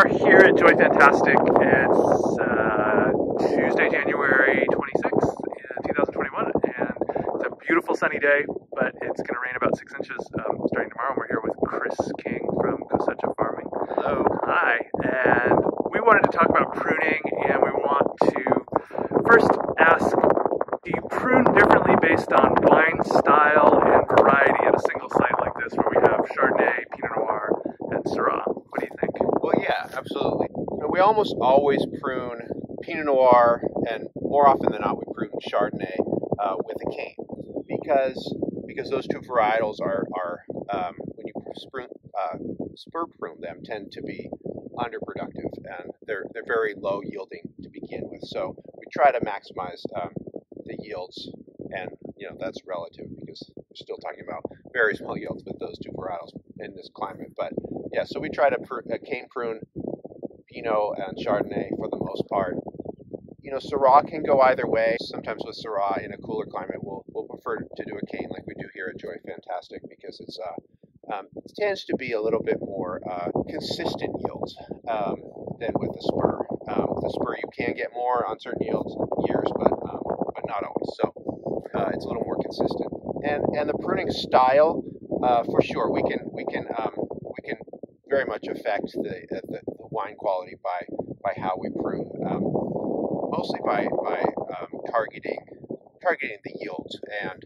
are here at Joy Fantastic. It's Tuesday, January 26th, 2021, and it's a beautiful sunny day, but it's going to rain about 6 inches starting tomorrow. We're here with Chris King from Cosecha Farming. Hello. Hi, and we wanted to talk about pruning, and we want to first ask, do you prune differently based on wine style and variety at a single site like this where we have Chardonnay, Pinot Noir, and Syrah? What do you think? Well, yeah, absolutely. We almost always prune Pinot Noir, and more often than not, we prune Chardonnay with a cane, because those two varietals are when you spur prune them, tend to be underproductive, and they're very low yielding to begin with. So we try to maximize the yields, and that's relative because we're still talking about very small yields with those two varietals in this climate. But yeah, so we try to cane prune Pinot and Chardonnay for the most part. Syrah can go either way. Sometimes with Syrah in a cooler climate, we'll prefer to do a cane like we do here at Joy Fantastic, because it tends to be a little bit more consistent yields than with the spur. With the spur, you can get more on certain years, but not always. So it's a little more consistent. And the pruning style, for sure, we can very much affect the wine quality by how we prune. Mostly by targeting the yields, and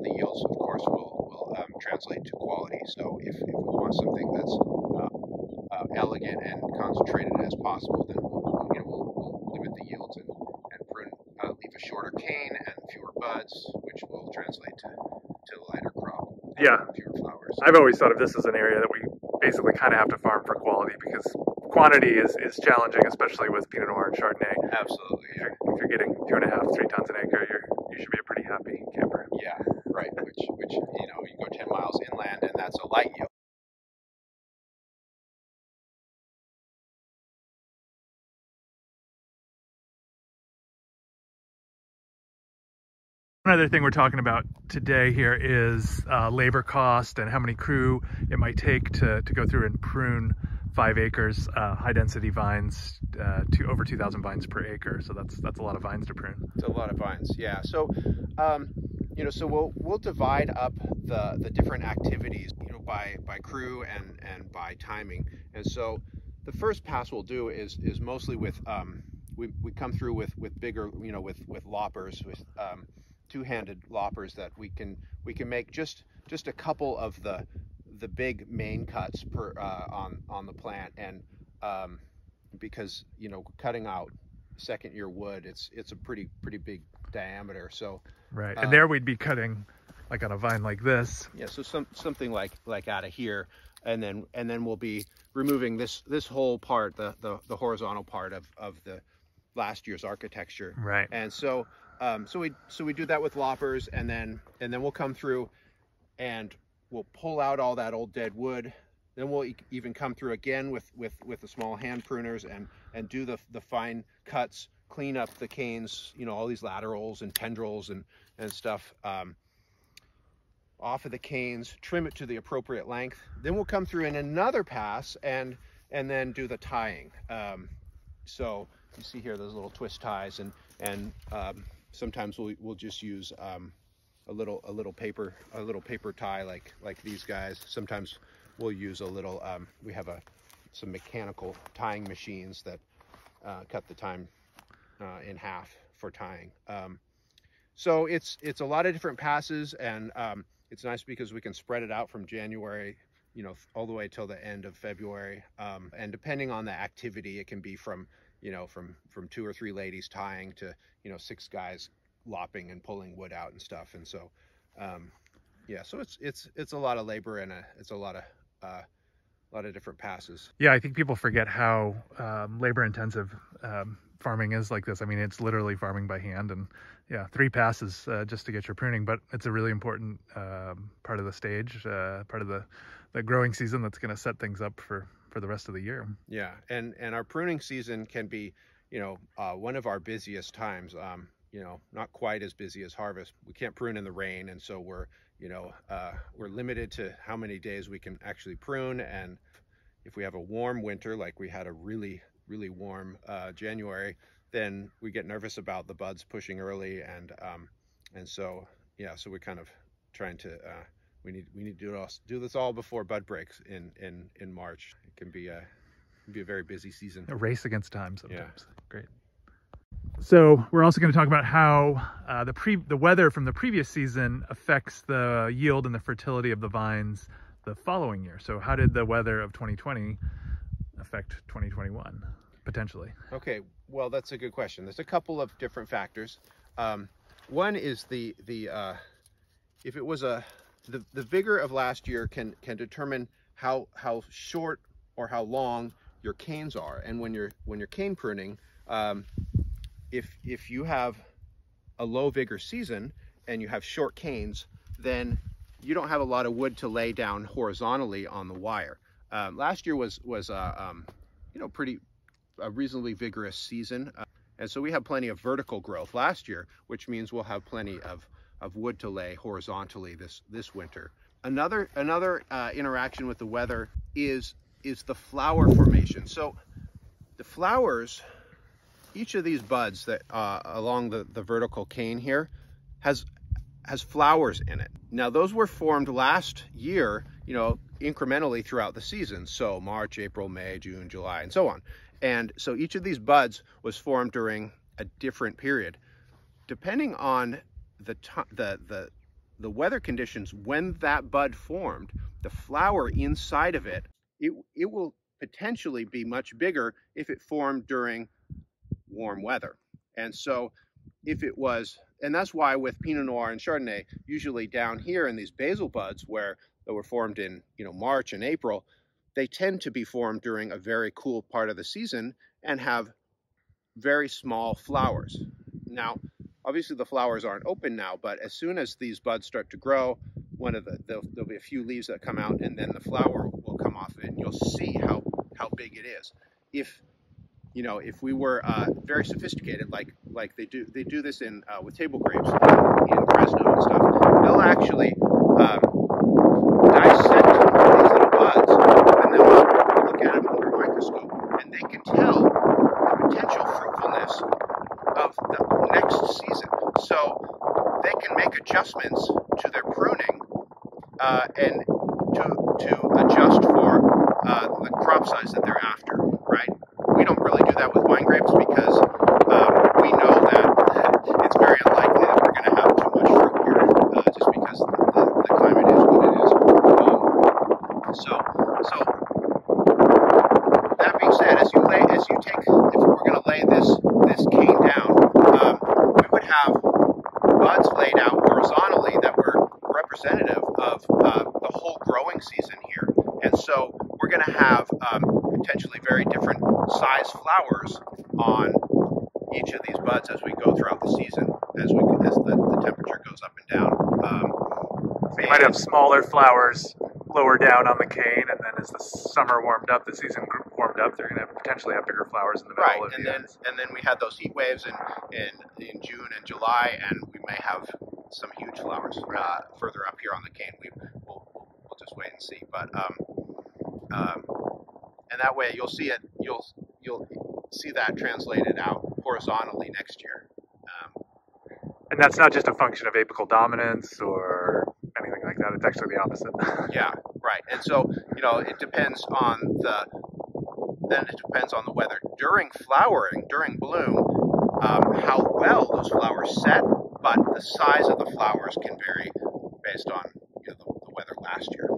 the yields, of course, will translate to quality. So if we want something that's elegant and concentrated as possible, then we'll limit the yields and prune, leave a shorter cane and fewer buds, which will translate to a lighter crop. Yeah, fewer flowers. I've always thought of this as an area that we basically kind of have to farm for quality, because quantity is challenging, especially with Pinot Noir and Chardonnay. Absolutely. If you're getting 2.5, 3 tons an acre, you should be a pretty happy camper. Yeah, right. Which you go 10 miles inland, and that's a light yield. One other thing we're talking about today here is labor cost and how many crew it might take to go through and prune 5 acres, high density vines, over 2,000 vines per acre. So that's a lot of vines to prune. It's a lot of vines, yeah. So so we'll divide up the different activities, by crew and by timing. And so the first pass we'll do is mostly with we come through with bigger, with loppers, with two-handed loppers that we can make just a couple of the big main cuts per on the plant. And because cutting out second year wood, it's a pretty big diameter. So right, and there we'd be cutting like on a vine like this. Yeah, so something like out of here, and then we'll be removing this whole part, the horizontal part of the last year's architecture. Right. And so we do that with loppers, and then we'll come through and we'll pull out all that old dead wood. Then we'll even come through again with the small hand pruners and do the fine cuts, clean up the canes, all these laterals and tendrils and stuff off of the canes, trim it to the appropriate length. Then we'll come through in another pass and then do the tying. So you see here those little twist ties, and sometimes we'll just use a little paper tie like these guys. Sometimes we'll use a little we have some mechanical tying machines that cut the time in half for tying. So it's a lot of different passes, and it's nice because we can spread it out from January all the way till the end of February, and depending on the activity, it can be from 2 or 3 ladies tying to 6 guys lopping and pulling wood out and stuff. And so yeah, so it's a lot of labor, and it's a lot of different passes. Yeah, I think people forget how labor intensive farming is like this. I mean, it's literally farming by hand, and yeah, 3 passes just to get your pruning, but it's a really important part of the stage, part of the growing season that's going to set things up for the rest of the year. Yeah, and our pruning season can be one of our busiest times. Not quite as busy as harvest. We can't prune in the rain, and so we're limited to how many days we can actually prune. And if we have a warm winter, like we had a really warm January, then we get nervous about the buds pushing early, and so yeah, so we're kind of trying to we need to do this all before bud breaks in March. It can be a very busy season. A race against time sometimes. Yeah. Great. So we're also going to talk about how the weather from the previous season affects the yield and the fertility of the vines the following year. So how did the weather of 2020 affect 2021 potentially? Okay, well, that's a good question. There's a couple of different factors. One is if it was the vigor of last year can determine how short or how long your canes are, and when you're cane pruning, if you have a low vigor season and you have short canes, then you don't have a lot of wood to lay down horizontally on the wire. Last year was a reasonably vigorous season, and so we have plenty of vertical growth last year, which means we'll have plenty of wood to lay horizontally this winter. Another interaction with the weather is the flower formation. So the flowers, each of these buds that along the vertical cane here has flowers in it. Now those were formed last year, incrementally throughout the season. So March, April, May, June, July, and so on. And so each of these buds was formed during a different period. Depending on the weather conditions when that bud formed, the flower inside of it will potentially be much bigger if it formed during warm weather. And so if it was, and that's why with Pinot Noir and Chardonnay, usually down here in these basal buds that were formed in March and April, they tend to be formed during a very cool part of the season and have very small flowers. Now, obviously the flowers aren't open now, but as soon as these buds start to grow, there'll be a few leaves that come out, and then the flower will come off of it, and you'll see how big it is. If we were very sophisticated, like they do this with table grapes in Fresno and stuff, they'll actually dissect these little buds, and then we'll look at them under a microscope, and they can tell the potential fruitfulness of the next season. So they can make adjustments to their pruning and to adjust for the crop size that they're after, right? We don't really do that with wine grapes because we know that it's very unlikely that we're going to have too much fruit here, just because the climate is what it is. So that being said, if we're going to lay this cane down, we would have buds laid out horizontally that were representative of the whole growing season here, and so we're going to have potentially very different size flowers on each of these buds as we go throughout the season, as the temperature goes up and down. So you might have smaller flowers lower down on the cane, and then as the summer warmed up, the season warmed up, they're going to potentially have bigger flowers in the middle. Right, and then we had those heat waves in June and July, and we may have some huge flowers further up here on the cane. We'll just wait and see, but and that way you'll see it. You'll see that translated out horizontally next year. And that's not just a function of apical dominance or anything like that. It's actually the opposite. Yeah, right. And so it depends on the weather during flowering, during bloom, how well those flowers set. But the size of the flowers can vary based on the weather last year.